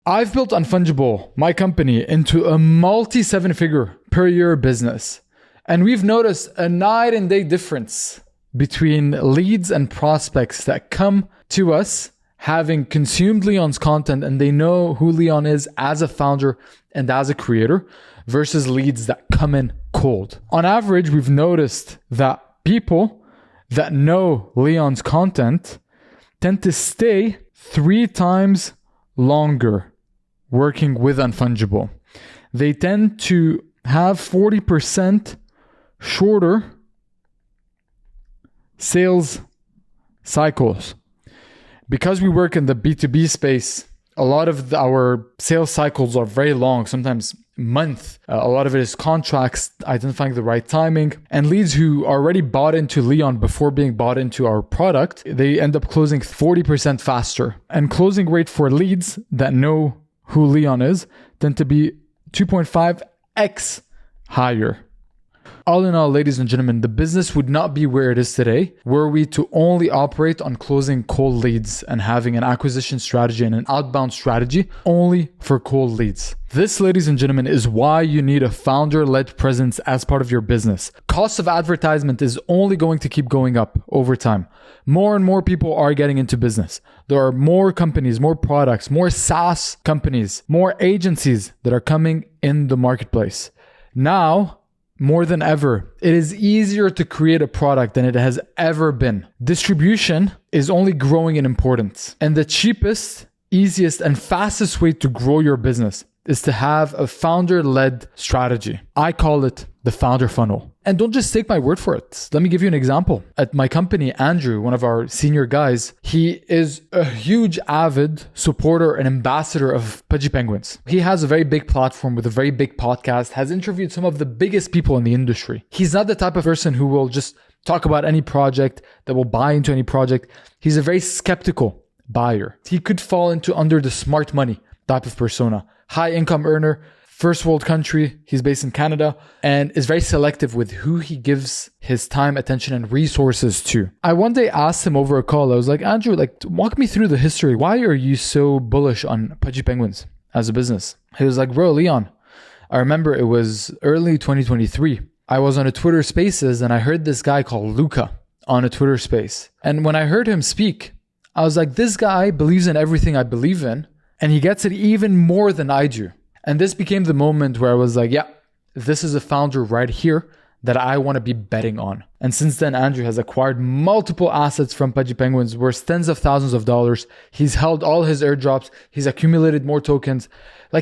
I've built Unfungible, my company, into a multi-7-figure per year business. And we've noticed a night and day difference between leads and prospects that come to us having consumed Leon's content and they know who Leon is as a founder and as a creator versus leads that come in cold. On average, we've noticed that people that know Leon's content tend to stay 3 times longer working with Unfungible. They tend to have 40% shorter sales cycles. Because we work in the B2B space, a lot of our sales cycles are very long, sometimes month. A lot of it is contracts, identifying the right timing, and leads who already bought into Leon before being bought into our product, they end up closing 40% faster. And closing rate for leads that know who Leon is tend to be 2.5x higher. All in all, ladies and gentlemen, the business would not be where it is today were we to only operate on closing cold leads and having an acquisition strategy and an outbound strategy only for cold leads. This, ladies and gentlemen, is why you need a founder-led presence as part of your business. Cost of advertisement is only going to keep going up over time. More and more people are getting into business. There are more companies, more products, more SaaS companies, more agencies that are coming in the marketplace. Now, more than ever, it is easier to create a product than it has ever been. Distribution is only growing in importance. And the cheapest, easiest, and fastest way to grow your business is to have a founder-led strategy. I call it the founder funnel. And don't just take my word for it. Let me give you an example. At my company, Andrew, one of our senior guys, he is a huge avid supporter and ambassador of Pudgy Penguins. He has a very big platform with a very big podcast, has interviewed some of the biggest people in the industry. He's not the type of person who will just talk about any project, that will buy into any project. He's a very skeptical buyer. He could fall into under the smart money type of persona. High income earner, first world country, he's based in Canada, and is very selective with who he gives his time, attention, and resources to. I one day asked him over a call, I was like, Andrew, walk me through the history. Why are you so bullish on Pudgy Penguins as a business? He was like, bro, Leon, I remember it was early 2023. I was on a Twitter Spaces and I heard this guy called Luca on a Twitter Space. And when I heard him speak, I was like, this guy believes in everything I believe in, and he gets it even more than I do. And this became the moment where I was like, yeah, this is a founder right here that I want to be betting on. And since then, Andrew has acquired multiple assets from Pudgy Penguins worth tens of thousands of dollars. He's held all his airdrops. He's accumulated more tokens.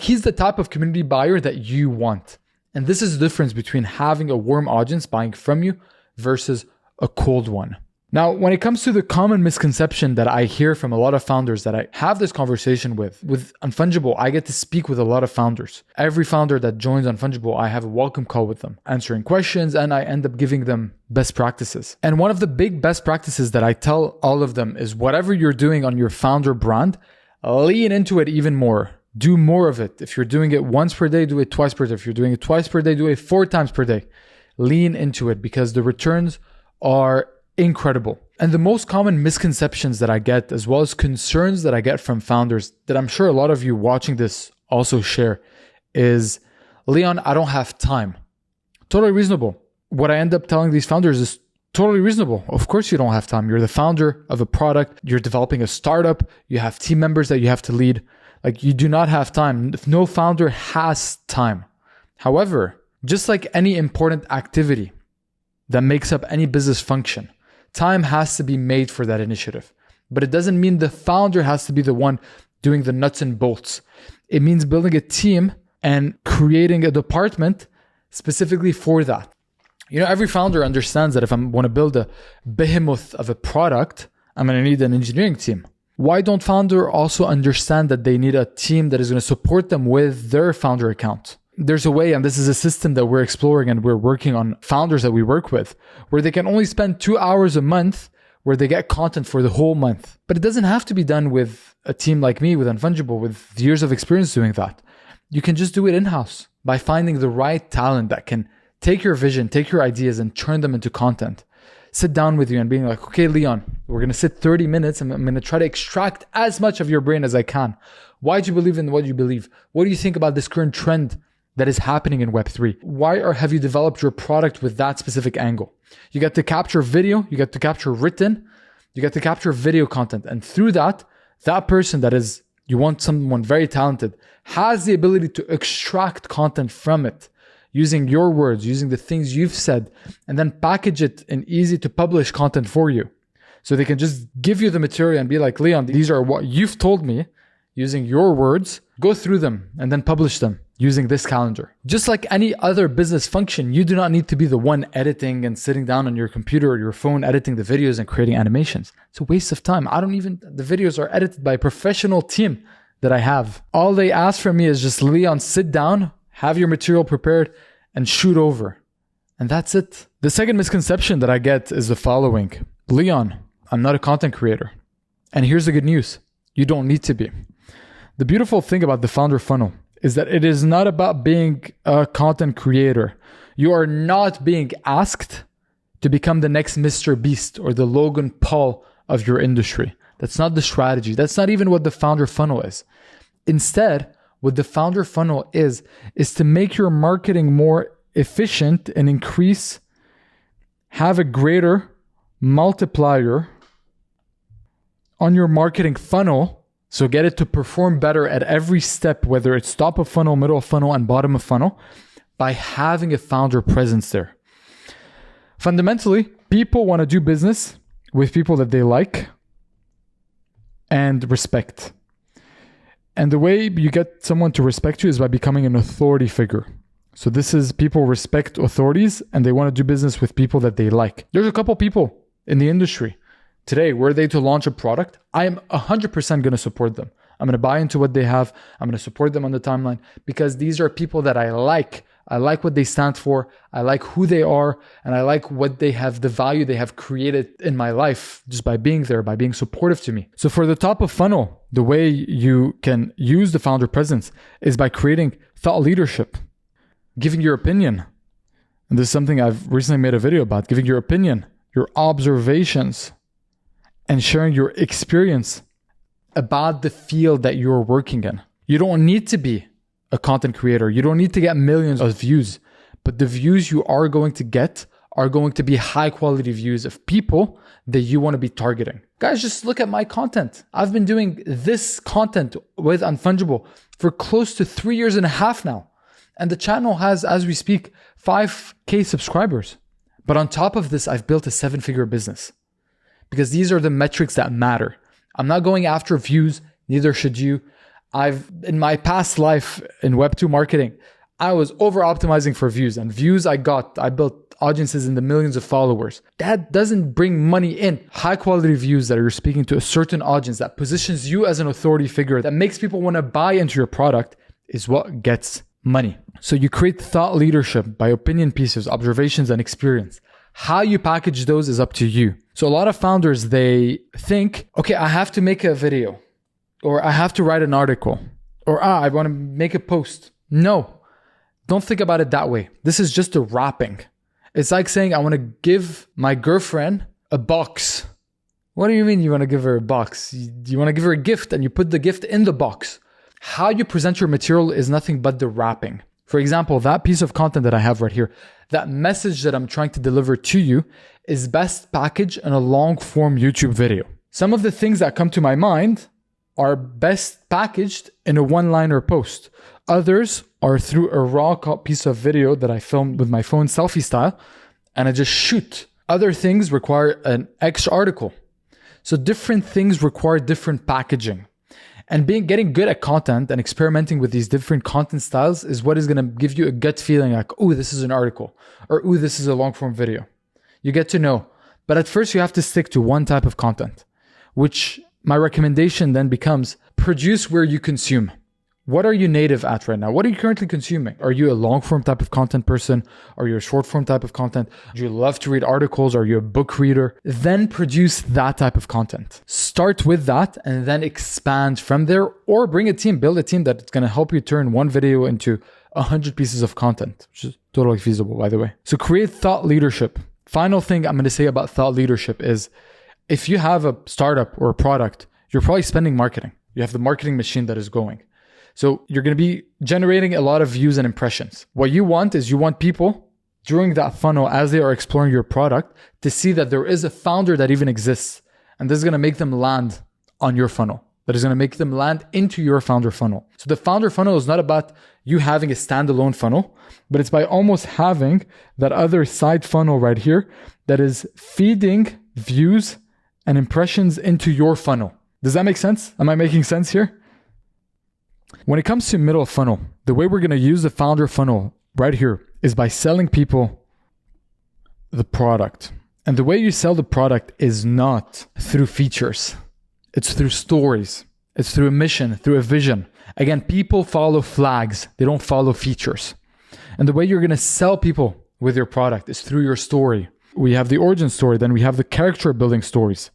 He's the type of community buyer that you want. And this is the difference between having a warm audience buying from you versus a cold one. Now, when it comes to the common misconception that I hear from a lot of founders that I have this conversation with Unfungible, I get to speak with a lot of founders. Every founder that joins Unfungible, I have a welcome call with them, answering questions, and I end up giving them best practices. And one of the big best practices that I tell all of them is whatever you're doing on your founder brand, lean into it even more. Do more of it. If you're doing it once per day, do it twice per day. If you're doing it twice per day, do it 4 times per day. Lean into it because the returns are incredible. And the most common misconceptions that I get, as well as concerns that I get from founders that I'm sure a lot of you watching this also share, is, Leon, I don't have time. Totally reasonable. What I end up telling these founders is totally reasonable. Of course you don't have time. You're the founder of a product. You're developing a startup. You have team members that you have to lead. You do not have time. No founder has time. However, just like any important activity that makes up any business function, time has to be made for that initiative. But it doesn't mean the founder has to be the one doing the nuts and bolts. It means building a team and creating a department specifically for that. Every founder understands that if I want to build a behemoth of a product, I'm going to need an engineering team. Why don't founders also understand that they need a team that is going to support them with their founder account? There's a way, and this is a system that we're exploring and we're working on founders that we work with, where they can only spend 2 hours a month where they get content for the whole month. But it doesn't have to be done with a team like me, with Unfungible, with years of experience doing that. You can just do it in-house by finding the right talent that can take your vision, take your ideas and turn them into content. Sit down with you and being like, okay, Leon, we're going to sit 30 minutes and I'm going to try to extract as much of your brain as I can. Why do you believe in what you believe? What do you think about this current trend that is happening in Web3? Why have you developed your product with that specific angle? You get to capture video, you get to capture written, you get to capture video content. And through that person that is, you want someone very talented, has the ability to extract content from it using your words, using the things you've said, and then package it in easy to publish content for you. So they can just give you the material and be like, Leon, these are what you've told me using your words. Go through them and then publish them using this calendar. Just like any other business function, you do not need to be the one editing and sitting down on your computer or your phone, editing the videos and creating animations. It's a waste of time. The videos are edited by a professional team that I have. All they ask from me is just, Leon, sit down, have your material prepared, and shoot over. And that's it. The second misconception that I get is the following. Leon, I'm not a content creator. And here's the good news. You don't need to be. The beautiful thing about the founder funnel is that it is not about being a content creator. You are not being asked to become the next Mr. Beast or the Logan Paul of your industry. That's not the strategy. That's not even what the founder funnel is. Instead, what the founder funnel is to make your marketing more efficient and have a greater multiplier on your marketing funnel. So get it to perform better at every step, whether it's top of funnel, middle of funnel, and bottom of funnel, by having a founder presence there. Fundamentally, people want to do business with people that they like and respect. And the way you get someone to respect you is by becoming an authority figure. So this is, people respect authorities and they want to do business with people that they like. There's a couple people in the industry today, were they to launch a product, I am 100% going to support them. I'm going to buy into what they have. I'm going to support them on the timeline because these are people that I like. I like what they stand for. I like who they are. And I like what they have, the value they have created in my life just by being there, by being supportive to me. So for the top of funnel, the way you can use the founder presence is by creating thought leadership, giving your opinion. And this is something I've recently made a video about, giving your opinion, your observations, and sharing your experience about the field that you're working in. You don't need to be a content creator. You don't need to get millions of views, but the views you are going to get are going to be high quality views of people that you want to be targeting. Guys, just look at my content. I've been doing this content with Unfungible for close to 3.5 years now. And the channel has, as we speak, 5K subscribers. But on top of this, I've built a 7-figure business because these are the metrics that matter. I'm not going after views, neither should you. In my past life in Web2 marketing, I was over optimizing for views, and views I built audiences in the millions of followers. That doesn't bring money in. High quality views that are speaking to a certain audience that positions you as an authority figure that makes people want to buy into your product is what gets money. So you create thought leadership by opinion pieces, observations, and experience. How you package those is up to you. So a lot of founders, they think, okay, I have to make a video, or I have to write an article, or I want to make a post. No, don't think about it that way. This is just a wrapping. It's like saying, I want to give my girlfriend a box. What do you mean you want to give her a box? You want to give her a gift and you put the gift in the box. How you present your material is nothing but the wrapping. For example, that piece of content that I have right here, that message that I'm trying to deliver to you is best packaged in a long form YouTube video. Some of the things that come to my mind are best packaged in a one-liner post. Others are through a raw piece of video that I filmed with my phone selfie style and I just shoot. Other things require an extra article. So different things require different packaging. And getting good at content and experimenting with these different content styles is what is going to give you a gut feeling like, oh, this is an article, or oh, this is a long form video. You get to know. But at first you have to stick to one type of content, which my recommendation then becomes produce where you consume. What are you native at right now? What are you currently consuming? Are you a long form type of content person? Are you a short form type of content? Do you love to read articles? Are you a book reader? Then produce that type of content. Start with that and then expand from there, or bring a team, build a team that's going to help you turn one video into 100 pieces of content, which is totally feasible, by the way. So create thought leadership. Final thing I'm going to say about thought leadership is if you have a startup or a product, you're probably spending marketing. You have the marketing machine that is going. So you're going to be generating a lot of views and impressions. What you want is you want people during that funnel, as they are exploring your product, to see that there is a founder that even exists. And this is going to make them land on your funnel. That is going to make them land into your founder funnel. So the founder funnel is not about you having a standalone funnel, but it's by almost having that other side funnel right here that is feeding views and impressions into your funnel. Does that make sense? Am I making sense here? When it comes to middle funnel, the way we're going to use the founder funnel right here is by selling people the product. And the way you sell the product is not through features. It's through stories. It's through a mission, through a vision. Again, people follow flags. They don't follow features. And the way you're going to sell people with your product is through your story. We have the origin story. Then we have the character building stories.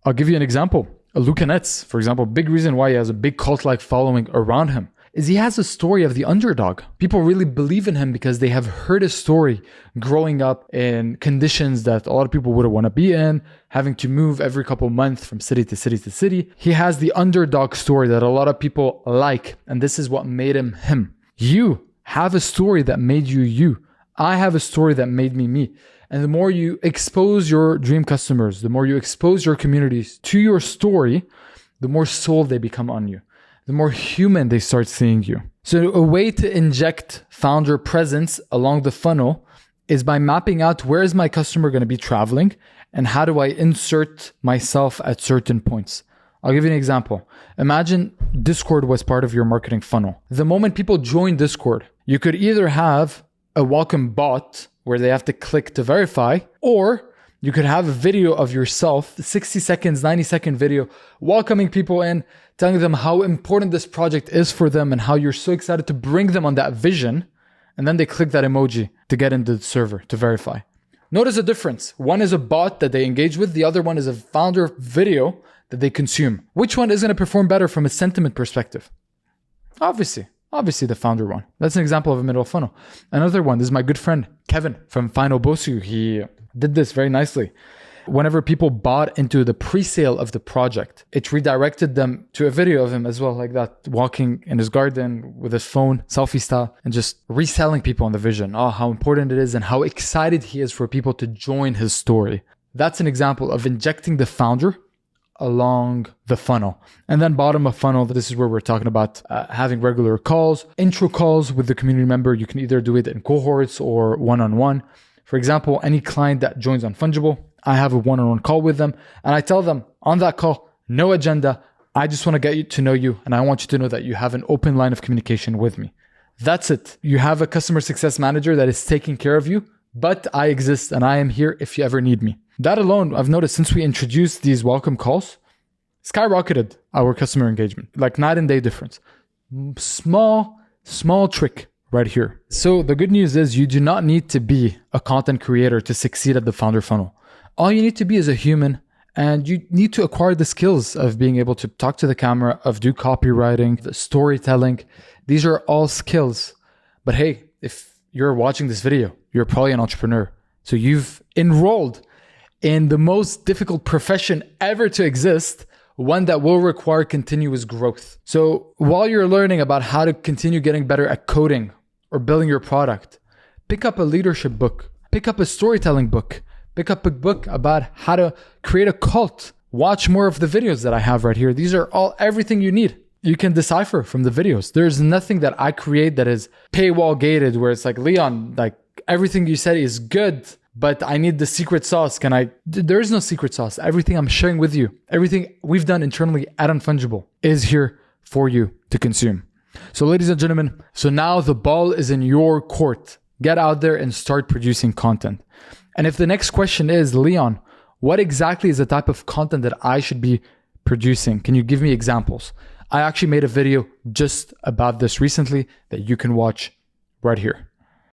I'll give you an example. Luca Netz, for example, big reason why he has a big cult-like following around him is he has a story of the underdog. People really believe in him because they have heard his story growing up in conditions that a lot of people wouldn't want to be in, having to move every couple months from city to city to city. He has the underdog story that a lot of people like, and this is what made him him. You have a story that made you you. I have a story that made me me. And the more you expose your dream customers, the more you expose your communities to your story, the more sold they become on you. The more human they start seeing you. So a way to inject founder presence along the funnel is by mapping out where is my customer going to be traveling and how do I insert myself at certain points. I'll give you an example. Imagine Discord was part of your marketing funnel. The moment people join Discord, you could either have a welcome bot where they have to click to verify, or you could have a video of yourself, 60 seconds, 90-second video, welcoming people in, telling them how important this project is for them and how you're so excited to bring them on that vision. And then they click that emoji to get into the server to verify. Notice the difference. One is a bot that they engage with. The other one is a founder video that they consume. Which one is going to perform better from a sentiment perspective? Obviously the founder one. That's an example of a middle funnel. Another one, this is my good friend, Kevin from Final Bosu. He did this very nicely. Whenever people bought into the pre-sale of the project, it redirected them to a video of him as well, like that, walking in his garden with his phone, selfie style, and just reselling people on the vision. Oh, how important it is and how excited he is for people to join his story. That's an example of injecting the founder along the funnel. And then bottom of funnel, this is where we're talking about having regular calls, intro calls with the community member. You can either do it in cohorts or one-on-one. For example, any client that joins on Fungible, I have a one-on-one call with them and I tell them on that call, no agenda. I just want to get you to know you and I want you to know that you have an open line of communication with me. That's it. You have a customer success manager that is taking care of you, but I exist and I am here if you ever need me. That alone, I've noticed since we introduced these welcome calls, skyrocketed our customer engagement, like night and day difference. Small trick right here. So the good news is you do not need to be a content creator to succeed at the founder funnel. All you need to be is a human, and you need to acquire the skills of being able to talk to the camera, of do copywriting, the storytelling. These are all skills. But hey, if you're watching this video, you're probably an entrepreneur. So you've enrolled in the most difficult profession ever to exist, one that will require continuous growth. So while you're learning about how to continue getting better at coding or building your product, pick up a leadership book, pick up a storytelling book, pick up a book about how to create a cult. Watch more of the videos that I have right here. These are all everything you need. You can decipher from the videos. There's nothing that I create that is paywall gated where it's like, Leon, like everything you said is good, but I need the secret sauce. There is no secret sauce. Everything I'm sharing with you, everything we've done internally at Unfungible is here for you to consume. So ladies and gentlemen, so now the ball is in your court. Get out there and start producing content. And if the next question is, Leon, what exactly is the type of content that I should be producing? Can you give me examples? I actually made a video just about this recently that you can watch right here.